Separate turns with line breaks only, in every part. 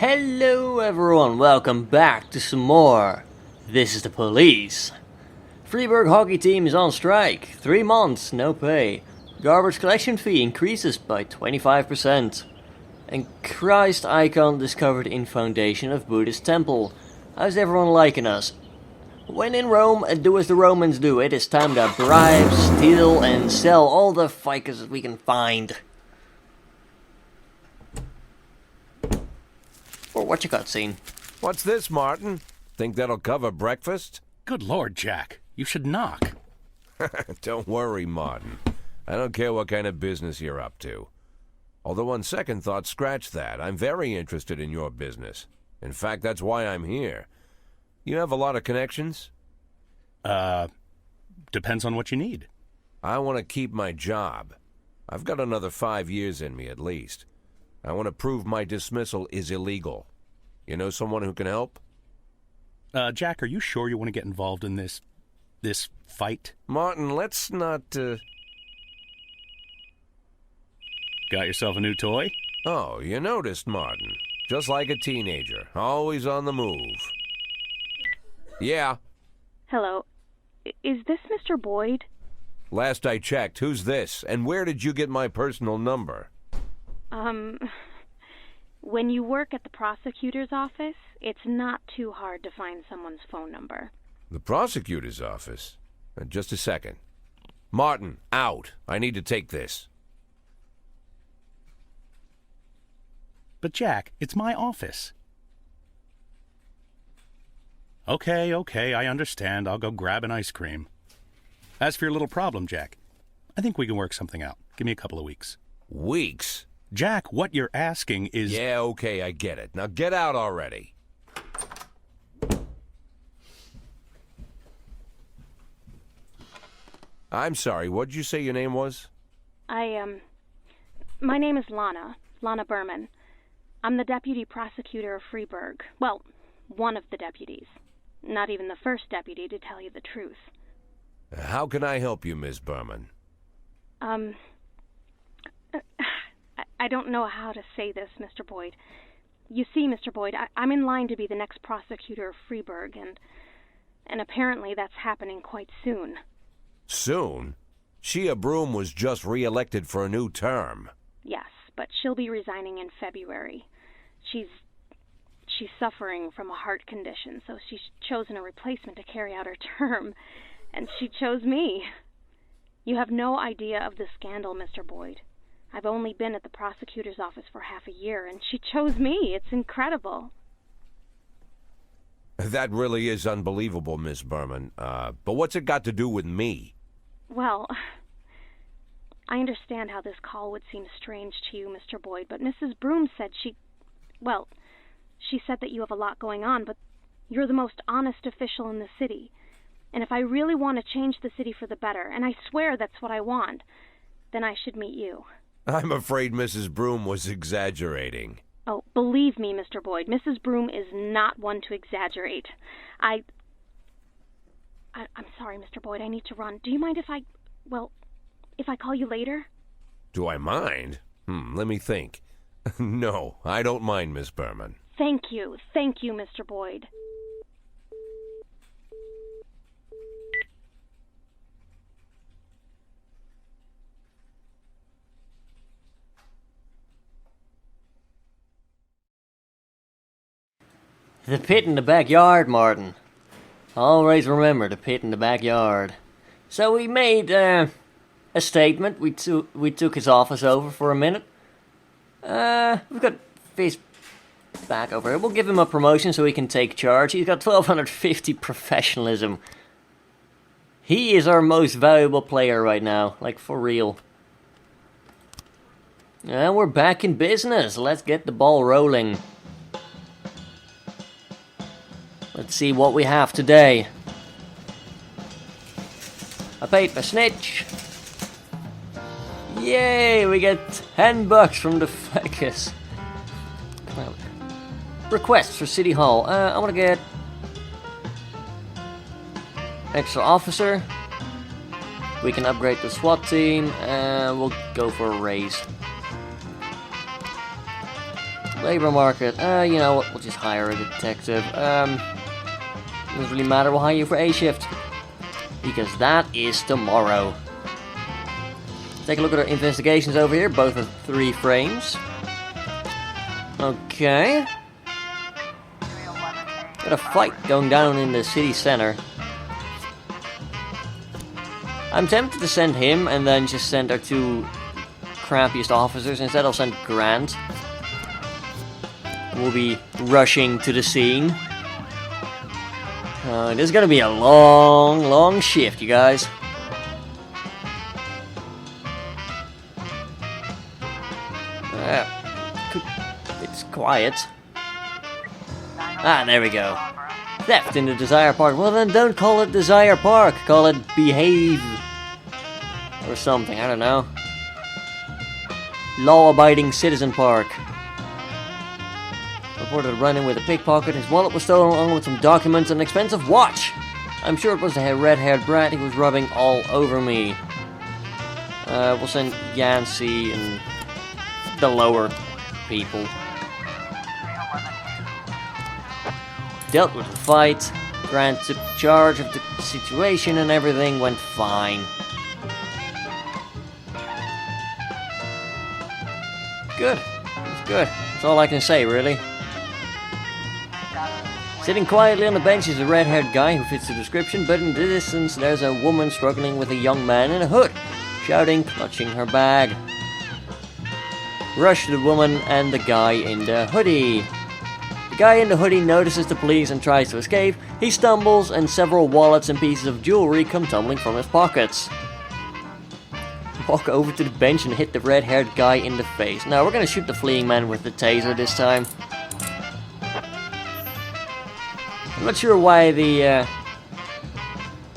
Hello everyone, welcome back to some more. This is the police. Freiburg hockey team is on strike. 3 months, no pay. Garbage collection fee increases by 25%. And Christ icon discovered in foundation of Buddhist temple. How's everyone liking us? When in Rome, do as the Romans do. It is time to bribe, steal and sell all the ficus that we can find. Or watch a cutscene.
What's this, Martin? Think that'll cover breakfast?
Good Lord, Jack. You should knock.
Don't worry, Martin. I don't care what kind of business you're up to. Although on second thought, scratch that. I'm very interested in your business. In fact, that's why I'm here. You have a lot of connections?
Depends on what you need.
I want to keep my job. I've got another 5 years in me at least. I want to prove my dismissal is illegal. You know someone who can help?
Jack, are you sure you want to get involved in this fight?
Martin, let's not,
Got yourself a new toy?
Oh, you noticed, Martin. Just like a teenager, always on the move. Yeah.
Hello. Is this Mr. Boyd?
Last I checked, who's this? And where did you get my personal number?
When you work at the prosecutor's office, it's not too hard to find someone's phone number.
The prosecutor's office? Just a second. Martin, out. I need to take this.
But Jack, it's my office. Okay, I understand. I'll go grab an ice cream. As for your little problem, Jack, I think we can work something out. Give me a couple of weeks.
Weeks?
Jack, what you're asking is...
Yeah, okay, I get it. Now get out already. I'm sorry, what did you say your name was?
My name is Lana Berman. I'm the deputy prosecutor of Freiburg. Well, one of the deputies. Not even the first deputy, to tell you the truth.
How can I help you, Miss Berman?
I don't know how to say this, Mr. Boyd. You see, Mr. Boyd, I'm in line to be the next prosecutor of Freiburg, and apparently that's happening quite soon.
Soon? Shia Broom was just re-elected for a new term.
Yes, but she'll be resigning in February. She's suffering from a heart condition, so she's chosen a replacement to carry out her term, and she chose me. You have no idea of the scandal, Mr. Boyd. I've only been at the prosecutor's office for half a year, and she chose me. It's incredible.
That really is unbelievable, Miss Berman. But what's it got to do with me?
Well, I understand how this call would seem strange to you, Mr. Boyd, but Mrs. Broom said she said that you have a lot going on, but you're the most honest official in the city. And if I really want to change the city for the better, and I swear that's what I want, then I should meet you.
I'm afraid Mrs. Broom was exaggerating.
Oh, believe me, Mr. Boyd, Mrs. Broom is not one to exaggerate. I'm sorry, Mr. Boyd, I need to run. Do you mind if I call you later?
Do I mind? Let me think. No, I don't mind, Miss Berman.
Thank you, Mr. Boyd.
The pit in the backyard, Martin. Always remember the pit in the backyard. So we made a statement. We took his office over for a minute. We've got Fizz back over here. We'll give him a promotion so he can take charge. He's got 1250 professionalism. He is our most valuable player right now, like for real. And we're back in business. Let's get the ball rolling. Let's see what we have today. I paid for snitch. Yay, we get $10 from the ficus. Requests for City Hall. I want to get extra officer. We can upgrade the SWAT team, and we'll go for a raise. Labor market. You know what? We'll just hire a detective. Doesn't really matter. We'll hire you for A shift. Because that is tomorrow. Take a look at our investigations over here. Both are 3 frames. Okay. Got a fight going down in the city center. I'm tempted to send him and then just send our 2 crappiest officers. Instead I'll send Grant. We'll be rushing to the scene. This is gonna be a long shift, you guys. It's quiet. Ah, there we go. Theft in the Desire Park. Well then, don't call it Desire Park. Call it Behave. Or something, I don't know. Law-abiding Citizen Park. Reported run-in with a pickpocket. His wallet was stolen along with some documents and an expensive watch. I'm sure it was the red-haired brat who was rubbing all over me. We'll send Yancy and the lower people. Dealt with the fight. Grant took charge of the situation and everything went fine. Good. It's good. That's all I can say, really. Sitting quietly on the bench is a red-haired guy who fits the description, but in the distance there's a woman struggling with a young man in a hood, shouting, clutching her bag. Rush to the woman and the guy in the hoodie. The guy in the hoodie notices the police and tries to escape. He stumbles and several wallets and pieces of jewelry come tumbling from his pockets. Walk over to the bench and hit the red-haired guy in the face. Now we're gonna shoot the fleeing man with the taser this time. I'm not sure why the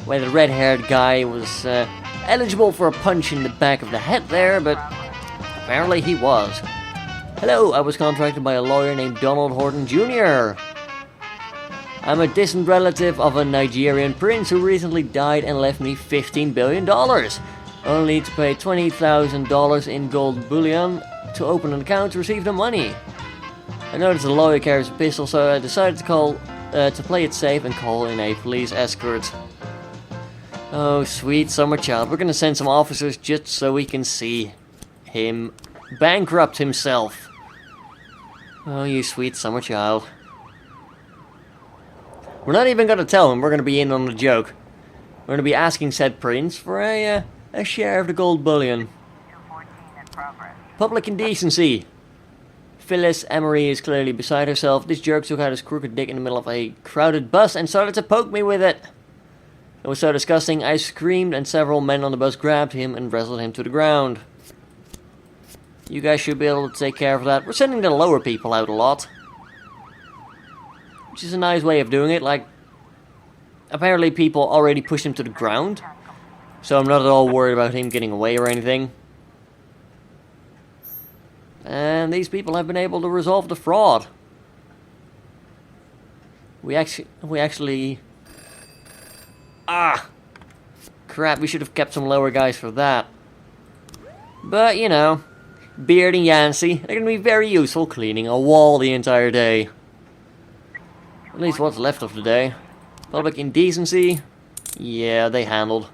red-haired guy was eligible for a punch in the back of the head there, but apparently he was. Hello, I was contracted by a lawyer named Donald Horton Jr. I'm a distant relative of a Nigerian prince who recently died and left me $15 billion. Only to pay $20,000 in gold bullion to open an account to receive the money. I noticed the lawyer carries a pistol, so I decided to play it safe and call in a police escort. Oh, sweet summer child. We're gonna send some officers just so we can see him bankrupt himself. Oh, you sweet summer child. We're not even gonna tell him we're gonna be in on the joke. We're gonna be asking said prince for a share of the gold bullion. Public indecency. Phyllis Emery is clearly beside herself. This jerk took out his crooked dick in the middle of a crowded bus and started to poke me with it. It was so disgusting, I screamed and several men on the bus grabbed him and wrestled him to the ground. You guys should be able to take care of that. We're sending the lower people out a lot. Which is a nice way of doing it. Like, apparently people already pushed him to the ground. So I'm not at all worried about him getting away or anything. And these people have been able to resolve the fraud. We actually... Ah! Crap, we should have kept some lower guys for that. But, you know, Beard and Yancy, they're going to be very useful cleaning a wall the entire day. At least what's left of the day. Public indecency, yeah, they handled.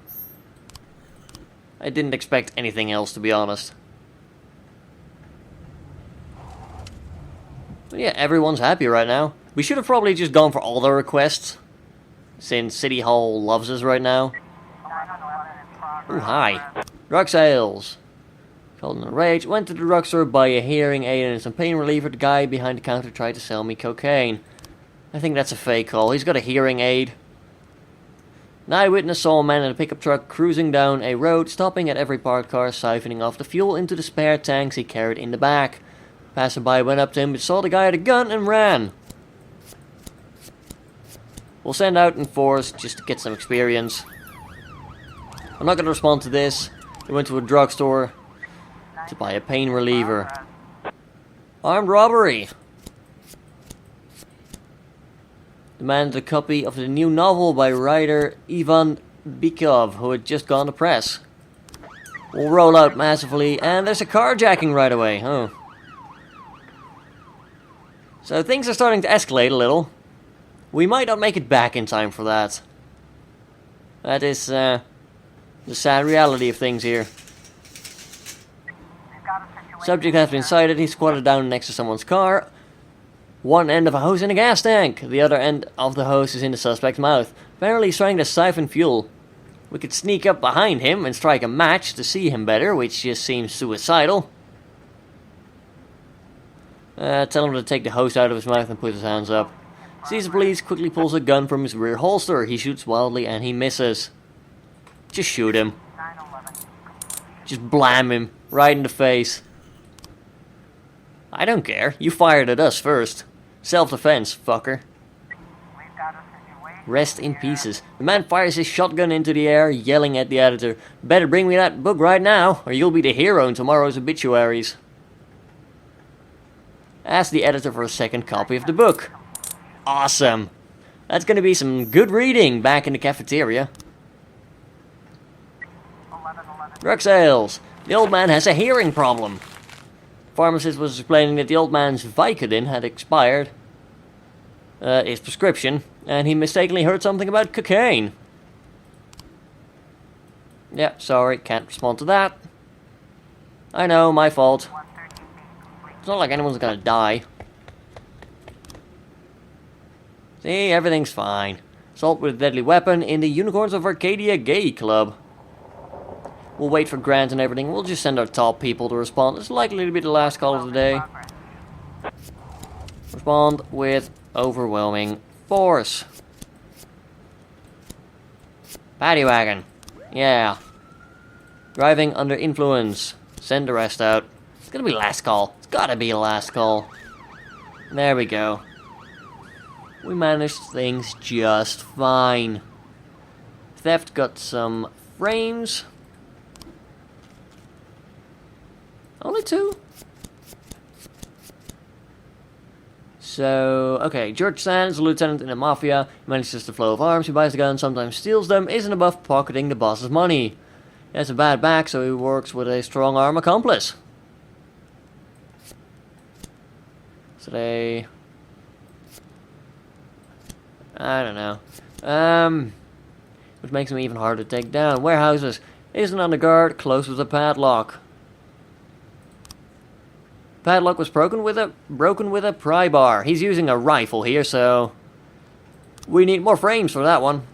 I didn't expect anything else, to be honest. But yeah, everyone's happy right now. We should have probably just gone for all the requests, since City Hall loves us right now. Ooh, hi. Drug sales. Called in a rage. Went to the drugstore, buy a hearing aid and some pain reliever. The guy behind the counter tried to sell me cocaine. I think that's a fake call. He's got a hearing aid. An eyewitness saw a man in a pickup truck cruising down a road, stopping at every parked car, siphoning off the fuel into the spare tanks he carried in the back. Passerby went up to him, but saw the guy had a gun and ran. We'll send out in force just to get some experience. I'm not going to respond to this. We went to a drugstore to buy a pain reliever. Armed robbery. Demanded a copy of the new novel by writer Ivan Bykov, who had just gone to press. We'll roll out massively, and there's a carjacking right away. Oh. So things are starting to escalate a little. We might not make it back in time for that. That is the sad reality of things here. Subject has been sighted. He's squatted down next to someone's car. One end of a hose in a gas tank. The other end of the hose is in the suspect's mouth. Apparently he's trying to siphon fuel. We could sneak up behind him and strike a match to see him better, which just seems suicidal. Tell him to take the hose out of his mouth and put his hands up. Sees the police, quickly pulls a gun from his rear holster. He shoots wildly and he misses. Just shoot him. Just blam him right in the face. I don't care. You fired at us first. Self-defense, fucker. Rest in pieces. The man fires his shotgun into the air, yelling at the editor, "Better bring me that book right now, or you'll be the hero in tomorrow's obituaries." Ask the editor for a second copy of the book. Awesome. That's gonna be some good reading back in the cafeteria. Drug sales. The old man has a hearing problem. Pharmacist was explaining that the old man's Vicodin had expired. His prescription, and he mistakenly heard something about cocaine. Yeah, sorry, can't respond to that. I know, my fault. It's not like anyone's gonna die. See, everything's fine. Assault with a deadly weapon in the Unicorns of Arcadia Gay Club. We'll wait for Grant and everything. We'll just send our top people to respond. It's likely to be the last call of the day. Respond with overwhelming force. Paddy wagon. Yeah. Driving under influence. Send the rest out. It's gonna be last call. It's gotta be a last call. There we go. We managed things just fine. Theft got some frames. Only 2? So, okay, George Sands, a lieutenant in the maffia, manages the flow of arms, he buys the gun, sometimes steals them, isn't above pocketing the boss's money. He has a bad back, so he works with a strong-arm accomplice. So they... I don't know. Which makes him even harder to take down. Warehouses. Isn't on the guard, close with a padlock. Padlock was broken with a pry bar. He's using a rifle here, so we need more frames for that one.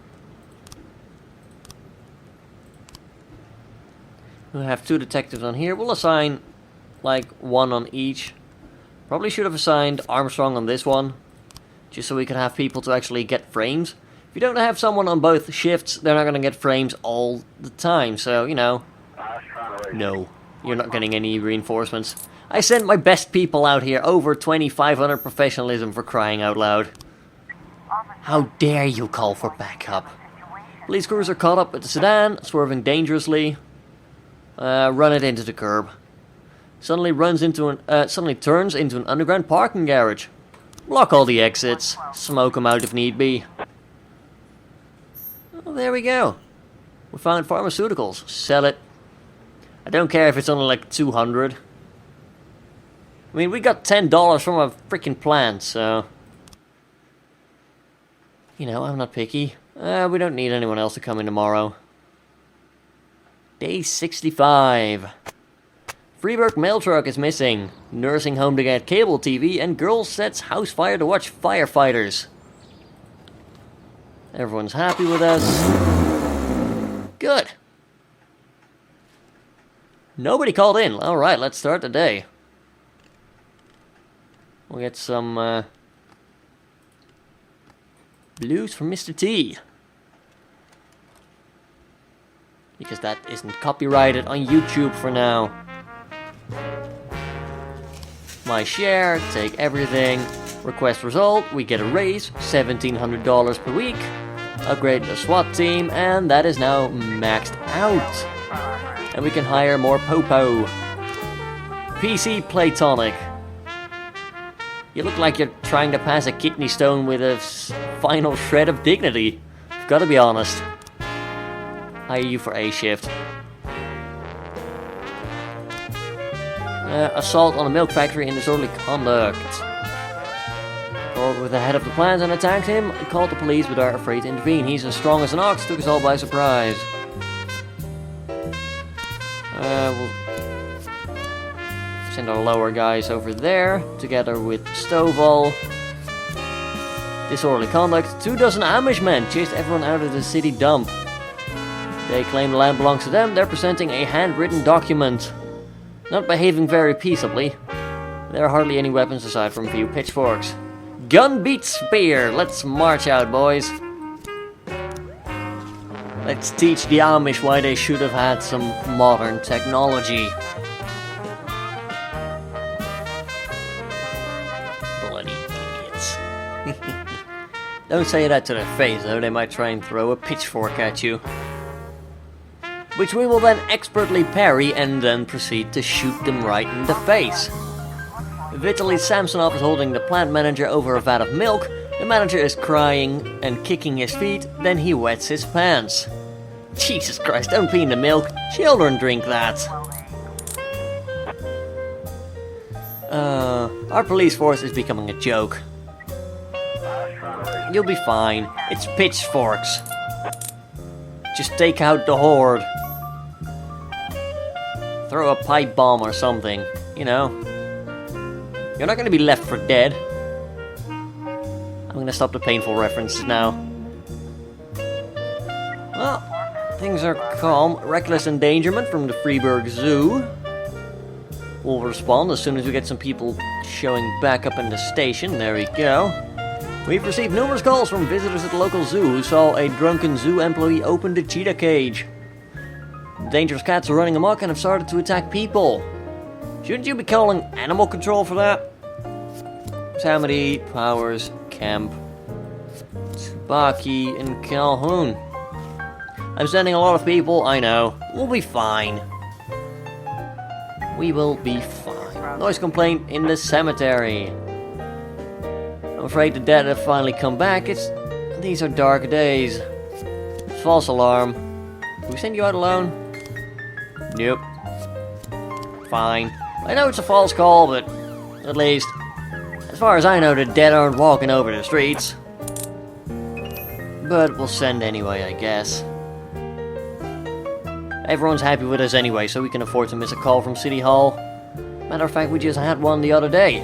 We'll have 2 detectives on here. We'll assign like 1 on each. Probably should have assigned Armstrong on this one, just so we could have people to actually get frames. If you don't have someone on both shifts, they're not going to get frames all the time. So, you know, no, you're not getting any reinforcements. I sent my best people out here, over 2,500 professionalism, for crying out loud. How dare you call for backup? Police crews are caught up with the sedan, swerving dangerously. Run it into the curb. Suddenly turns into an underground parking garage. Block all the exits. Smoke them out if need be. Oh, there we go. We found pharmaceuticals. Sell it. I don't care if it's only like 200. I mean, we got $10 from a freaking plant, so... You know, I'm not picky. We don't need anyone else to come in tomorrow. Day 65. Freeburg mail truck is missing. Nursing home to get cable TV, and girl sets house fire to watch firefighters. Everyone's happy with us. Good. Nobody called in. Alright, let's start the day. We'll get some blues from Mr. T. Because that isn't copyrighted on YouTube for now. My share, take everything. Request result, we get a raise, $1,700 per week. Upgrade the SWAT team, and that is now maxed out. And we can hire more Popo. PC Platonic. You look like you're trying to pass a kidney stone with a final shred of dignity. I've got to be honest. Hire you for A shift. Assault on a milk factory and disorderly conduct. with the head of the plant and attacked him, called the police but are afraid to intervene. He's as strong as an ox, took us all by surprise. We'll send our lower guys over there, together with Stovall. Disorderly conduct. 24 Amish men chased everyone out of the city dump. They claim the land belongs to them. They're presenting a handwritten document. Not behaving very peaceably. There are hardly any weapons aside from a few pitchforks. Gun beats spear. Let's march out, boys. Let's teach the Amish why they should have had some modern technology. Bloody idiots. Don't say that to their face, though. They might try and throw a pitchfork at you. Which we will then expertly parry and then proceed to shoot them right in the face. Vitaly Samsonov is holding the plant manager over a vat of milk. The manager is crying and kicking his feet, then he wets his pants. Jesus Christ, don't pee in the milk. Children drink that. Our police force is becoming a joke. You'll be fine. It's pitchforks. Just take out the horde. Throw a pipe bomb or something, you know. You're not gonna be left for dead. I'm gonna stop the painful references now. Well, things are calm. Reckless endangerment from the Freiburg Zoo. We'll respond as soon as we get some people showing back up in the station. There we go. We've received numerous calls from visitors at the local zoo who saw a drunken zoo employee open the cheetah cage. Dangerous cats are running amok and have started to attack people. Shouldn't you be calling animal control for that? Samity, Powers, Kemp, Tsubaki, and Calhoun. I'm sending a lot of people, I know. We'll be fine. We will be fine. Noise complaint in the cemetery. I'm afraid the dead have finally come back. These are dark days. False alarm. Did we send you out alone? Nope. Fine. I know it's a false call, but at least, as far as I know, the dead aren't walking over the streets. But we'll send anyway, I guess. Everyone's happy with us anyway, so we can afford to miss a call from City Hall. Matter of fact, we just had one the other day.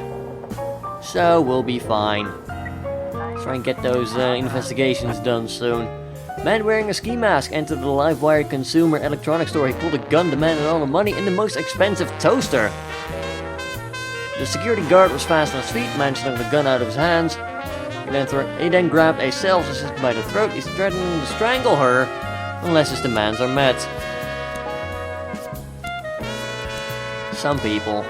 So we'll be fine. Let's try and get those investigations done soon. Man wearing a ski mask entered the Livewire consumer electronics store. He pulled a gun, demanded all the money in the most expensive toaster. The security guard was fast on his feet, managed to knock the gun out of his hands. He then grabbed a sales assistant by the throat. He's threatening to strangle her unless his demands are met. Some people.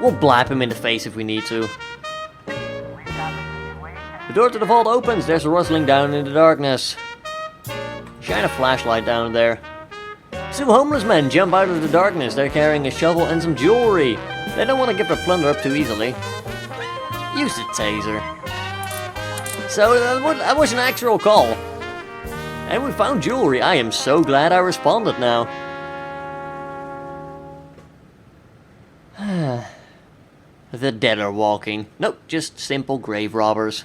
We'll blap him in the face if we need to. The door to the vault opens. There's a rustling down in the darkness. Shine a flashlight down there. Two homeless men jump out of the darkness. They're carrying a shovel and some jewelry. They don't want to give their plunder up too easily. Use the taser. So that was an actual call. And we found jewelry. I am so glad I responded now. The dead are walking. Nope, just simple grave robbers.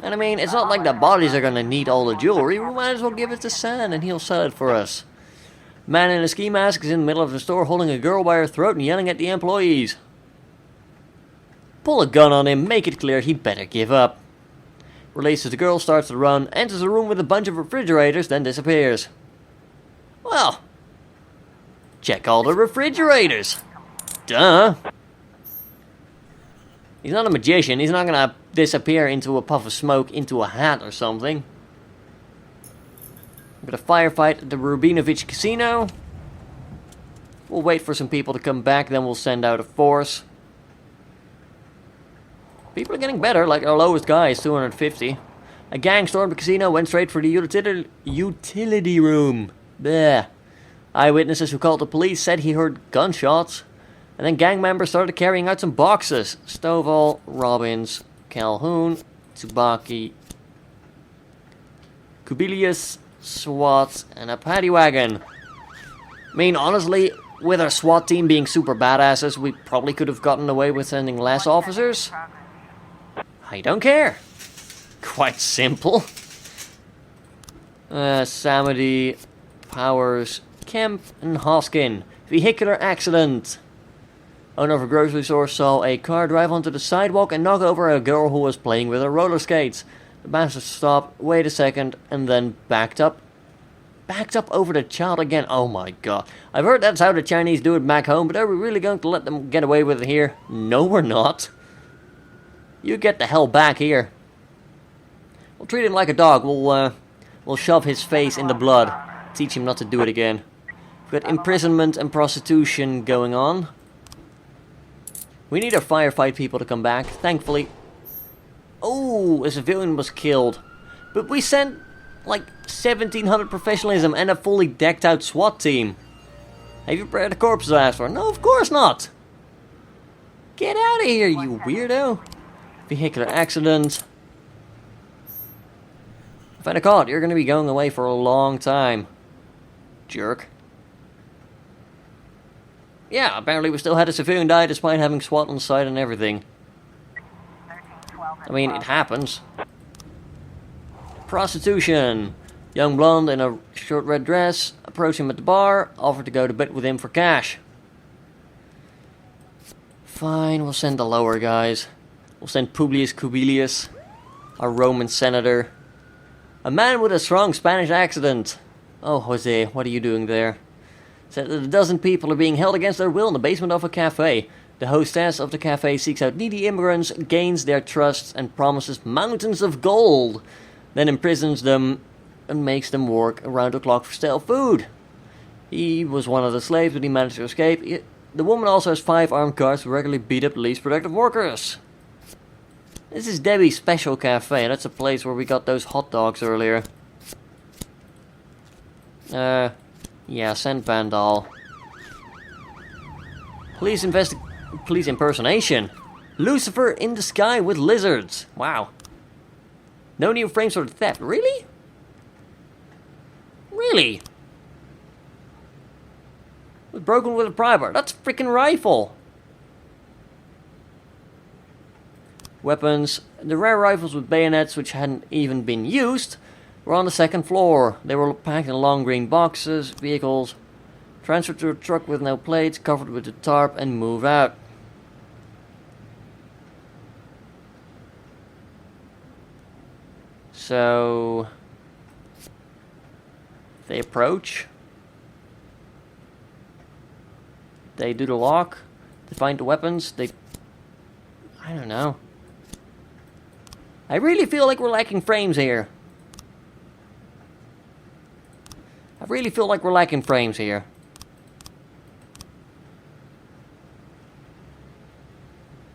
And I mean, it's not like the bodies are gonna need all the jewelry. We might as well give it to San and he'll sell it for us. Man in a ski mask is in the middle of the store holding a girl by her throat and yelling at the employees. Pull a gun on him, make it clear he'd better give up. Releases the girl, starts to run, enters the room with a bunch of refrigerators, then disappears. Well, check all the refrigerators. Duh. He's not a magician. He's not gonna disappear into a puff of smoke into a hat or something. We've got a firefight at the Rubinovich Casino. We'll wait for some people to come back, then we'll send out a force. People are getting better, like our lowest guy is 250. A gang stormed the casino, went straight for the utility room. Bleh. Eyewitnesses who called the police said he heard gunshots. And then gang members started carrying out some boxes. Stovall, Robbins, Calhoun, Tsubaki, Kubilius, SWAT, and a paddy wagon. I mean, honestly, with our SWAT team being super badasses, we probably could have gotten away with sending less officers. I don't care. Quite simple. Samedy, Powers, Kemp, and Hoskin. Vehicular accident. Owner of a grocery store saw a car drive onto the sidewalk and knock over a girl who was playing with her roller skates. The bastard stopped, wait a second, and then backed up. Backed up over the child again. Oh my god. I've heard that's how the Chinese do it back home, but are we really going to let them get away with it here? No, we're not. You get the hell back here. We'll treat him like a dog. We'll shove his face in the blood. Teach him not to do it again. We've got imprisonment and prostitution going on. We need our firefight people to come back. Thankfully. Oh, a civilian was killed. But we sent like 1700 professionalism and a fully decked out SWAT team. Have you prepared the corpses I asked for? No, of course not. Get out of here, you weirdo. Vehicular accident. If I'd have caught, you're going to be going away for a long time. Jerk. Yeah, apparently we still had a civilian die despite having SWAT on site and everything. I mean, it happens. Prostitution. Young blonde in a short red dress approached him at the bar, offered to go to bed with him for cash. Fine, we'll send the lower guys. We'll send Publius Cubilius, a Roman senator. A man with a strong Spanish accent. Oh, Jose, what are you doing there? Said that a dozen people are being held against their will in the basement of a cafe. The hostess of the cafe seeks out needy immigrants, gains their trust, and promises mountains of gold. Then imprisons them and makes them work around the clock for stale food. He was one of the slaves, but he managed to escape. The woman also has 5 armed guards who regularly beat up the least productive workers. This is Debbie's Special Cafe. That's a place where we got those hot dogs earlier. Yeah, send Vandal. Police impersonation. Lucifer in the sky with lizards. Wow. No new frames for the theft. Really? Really? Was broken with a pry bar. That's a freaking rifle. Weapons. The rare rifles with bayonets, which hadn't even been used, were on the second floor. They were packed in long green boxes. Vehicles transferred to a truck with no plates, covered with a tarp, and moved out. So they approach. They do the lock. They find the weapons. I don't know. I really feel like we're lacking frames here.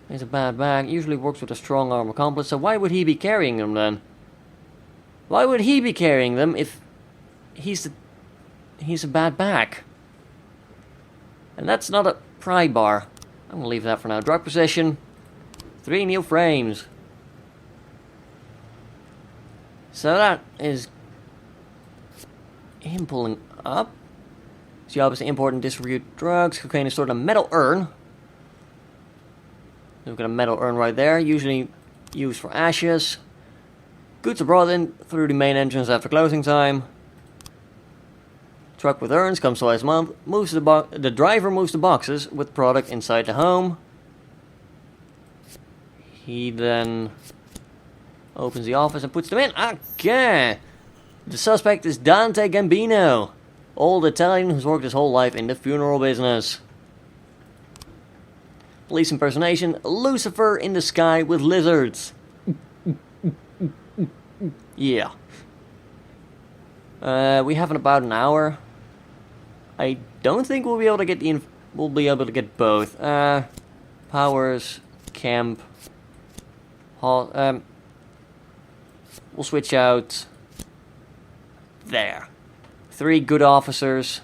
He's a bad bag. Usually works with a strong arm accomplice, so why would he be carrying them then? Why would he be carrying them if he's a bad bag? And that's not a pry bar. I'm gonna leave that for now. Drug possession. 3 new frames. So that is him pulling up. His job is to import and distribute drugs. Cocaine is stored in a metal urn. We've got a metal urn right there, usually used for ashes. Goods are brought in through the main entrance after closing time. Truck with urns comes twice a month. The driver moves the boxes with product inside the home. He then opens the office and puts them in. Okay. The suspect is Dante Gambino, old Italian who's worked his whole life in the funeral business. Police impersonation. Lucifer in the sky with lizards. Yeah. We have in about an hour. I don't think we'll be able to get both. Powers, Kemp. We'll switch out. There. 3 good officers.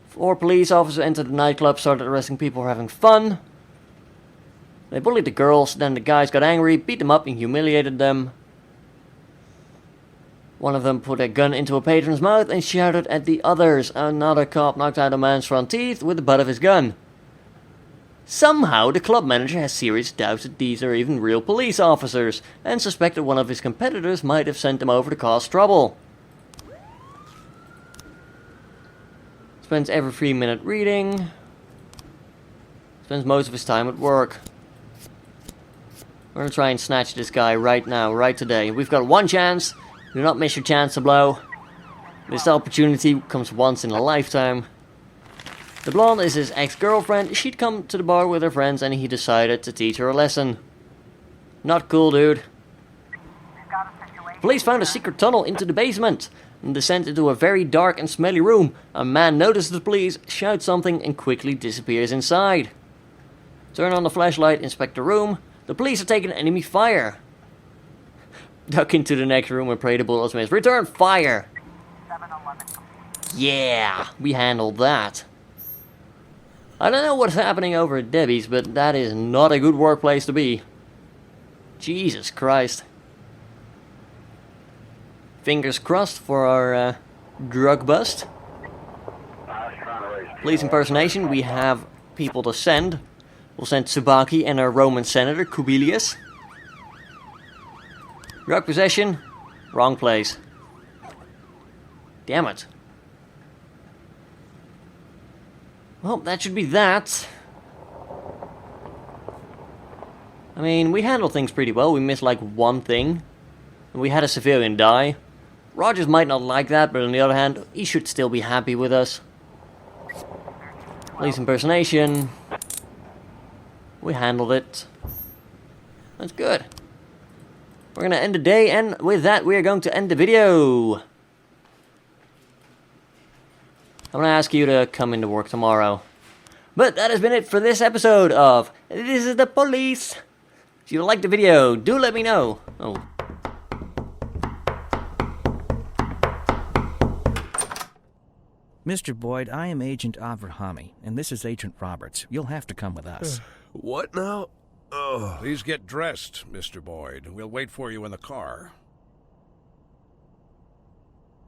4 police officers entered the nightclub, started arresting people for having fun. They bullied the girls, then the guys got angry, beat them up and humiliated them. One of them put a gun into a patron's mouth and shouted at the others. Another cop knocked out a man's front teeth with the butt of his gun. Somehow, the club manager has serious doubts that these are even real police officers, and suspected one of his competitors might have sent them over to cause trouble. Spends every 3 minute reading. Spends most of his time at work. We're gonna try and snatch this guy right now, right today. We've got one chance. Do not miss your chance to blow. This opportunity comes once in a lifetime. The blonde is his ex-girlfriend. She'd come to the bar with her friends and he decided to teach her a lesson. Not cool, dude. Police found a secret tunnel into the basement and descend into a very dark and smelly room. A man notices the police, shouts something and quickly disappears inside. Turn on the flashlight, inspect the room. The police are taking enemy fire. Duck into the next room and pray the bullets miss. Return fire! Yeah, we handled that. I don't know what's happening over at Debbie's, but that is not a good workplace to be. Jesus Christ. Fingers crossed for our drug bust. Police impersonation, we have people to send. We'll send Tsubaki and our Roman senator, Kubilius. Drug possession, wrong place. Damn it. Well, that should be that. I mean, we handled things pretty well. We missed like one thing. And we had a civilian die. Rogers might not like that, but on the other hand, he should still be happy with us. Police impersonation. We handled it. That's good. We're gonna end the day, and with that, we are going to end the video. I'm gonna ask you to come into work tomorrow. But that has been it for this episode of This is the Police. If you liked the video, do let me know. Oh.
Mr. Boyd, I am Agent Avrahami, and this is Agent Roberts. You'll have to come with us.
What now? Oh,
Please get dressed, Mr. Boyd. We'll wait for you in the car.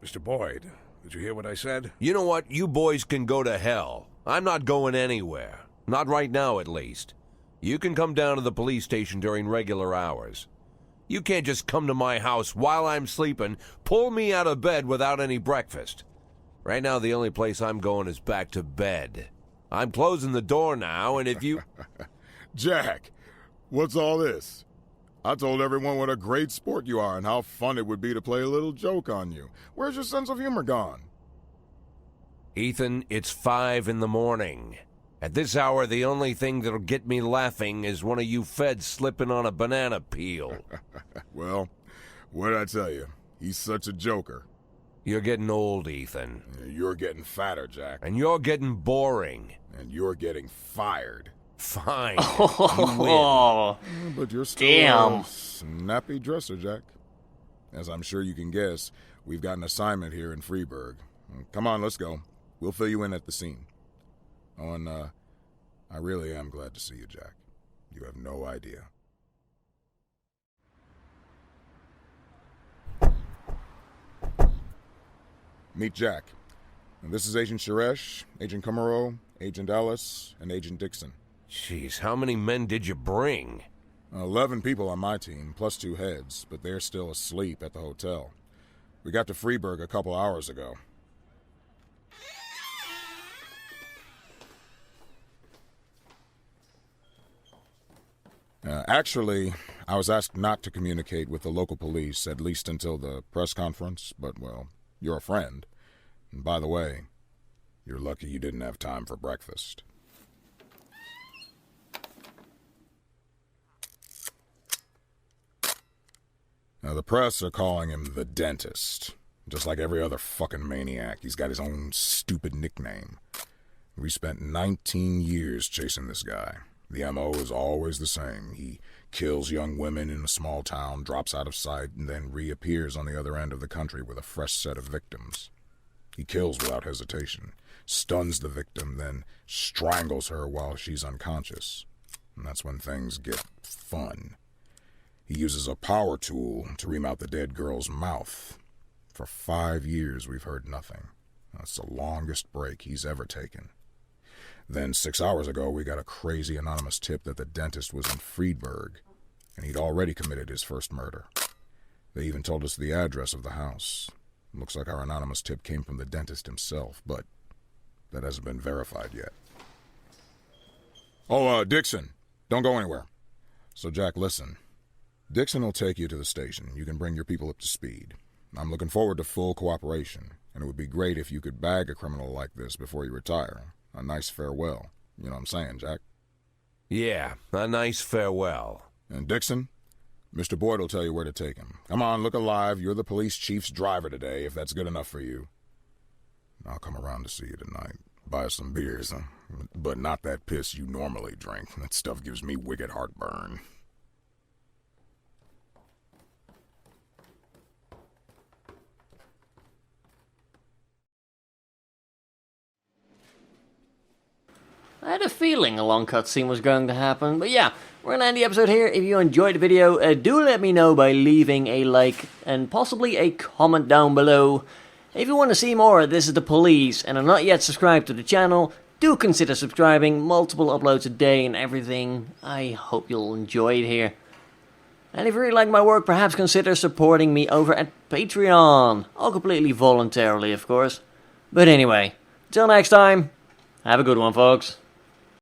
Mr. Boyd, did you hear what I said?
you know what? You boys can go to hell. I'm not going anywhere. Not right now, at least. You can come down to the police station during regular hours. You can't just come to my house while I'm sleeping, pull me out of bed without any breakfast. Right now, the only place I'm going is back to bed. I'm closing the door now, and if you...
Jack, what's all this? I told everyone what a great sport you are and how fun it would be to play a little joke on you. Where's your sense of humor gone?
Ethan, it's 5 in the morning. At this hour, the only thing that'll get me laughing is one of you feds slipping on a banana peel.
Well, what'd I tell you? He's such a joker.
You're getting old, Ethan.
You're getting fatter, Jack.
And you're getting boring.
And you're getting fired.
Fine. You win.
Oh,
But you're still
damn.
a snappy dresser, Jack. As I'm sure you can guess, we've got an assignment here in Freeburg. Come on, let's go. We'll fill you in at the scene. Oh, and I really am glad to see you, Jack. You have no idea. Meet Jack. And this is Agent Suresh, Agent Kumaro, Agent Ellis, and Agent Dixon.
Jeez, how many men did you bring?
11 people on my team, plus 2 heads, but they're still asleep at the hotel. We got to Freeburg a couple hours ago. Actually, I was asked not to communicate with the local police, at least until the press conference, but, well, you're a friend. And by the way, you're lucky you didn't have time for breakfast. Now, the press are calling him the Dentist. Just like every other fucking maniac, he's got his own stupid nickname. We spent 19 years chasing this guy. The MO is always the same. He kills young women in a small town, drops out of sight, and then reappears on the other end of the country with a fresh set of victims. He kills without hesitation, stuns the victim, then strangles her while she's unconscious. And that's when things get fun. He uses a power tool to ream out the dead girl's mouth. For 5 years, we've heard nothing. That's the longest break he's ever taken. Then 6 hours ago, we got a crazy anonymous tip that the dentist was in Friedberg, and he'd already committed his first murder. They even told us the address of the house. Looks like our anonymous tip came from the dentist himself, but that hasn't been verified yet. Oh, Dixon, don't go anywhere. So, Jack, listen. Dixon will take you to the station. You can bring your people up to speed. I'm looking forward to full cooperation, and it would be great if you could bag a criminal like this before you retire. A nice farewell. You know what I'm saying, Jack?
Yeah, a nice farewell.
And Dixon, Mr. Boyd will tell you where to take him. Come on, look alive. You're the police chief's driver today, if that's good enough for you. I'll come around to see you tonight. Buy us some beers, huh? But not that piss you normally drink. That stuff gives me wicked heartburn.
I had a feeling a long cutscene was going to happen, but yeah, we're gonna end the episode here. If you enjoyed the video, do let me know by leaving a like and possibly a comment down below. If you want to see more of This Is the Police and are not yet subscribed to the channel, do consider subscribing. Multiple uploads a day and everything. I hope you'll enjoy it here. And if you really like my work, perhaps consider supporting me over at Patreon. All completely voluntarily, of course. But anyway, till next time, have a good one, folks.